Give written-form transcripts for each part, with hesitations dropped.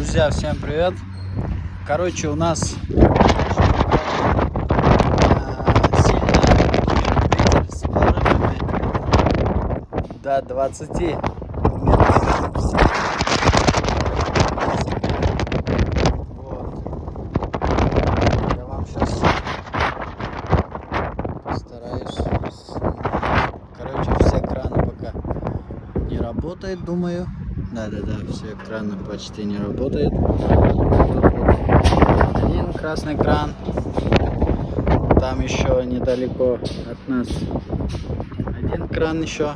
Друзья, всем привет! Короче, у нас сильно ветер с порывами до 20 метров. Вот. Я вам сейчас постараюсь. Короче, все краны пока не работают, думаю. Да, все краны почти не работают. Тут вот один красный кран. Там еще недалеко от нас один кран еще.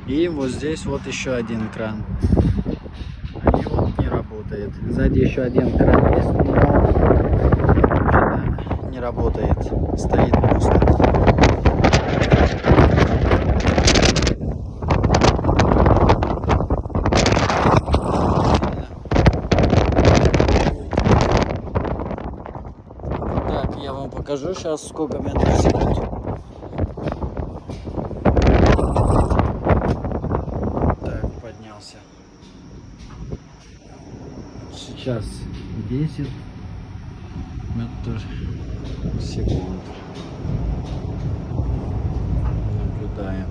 И вот здесь вот еще один кран. Они вот не работают. Сзади еще один кран есть, но не работает. Стоит просто. Я вам покажу сейчас, сколько метров в секунду. Так, поднялся. Сейчас 10 метров в секунду. Наблюдаем.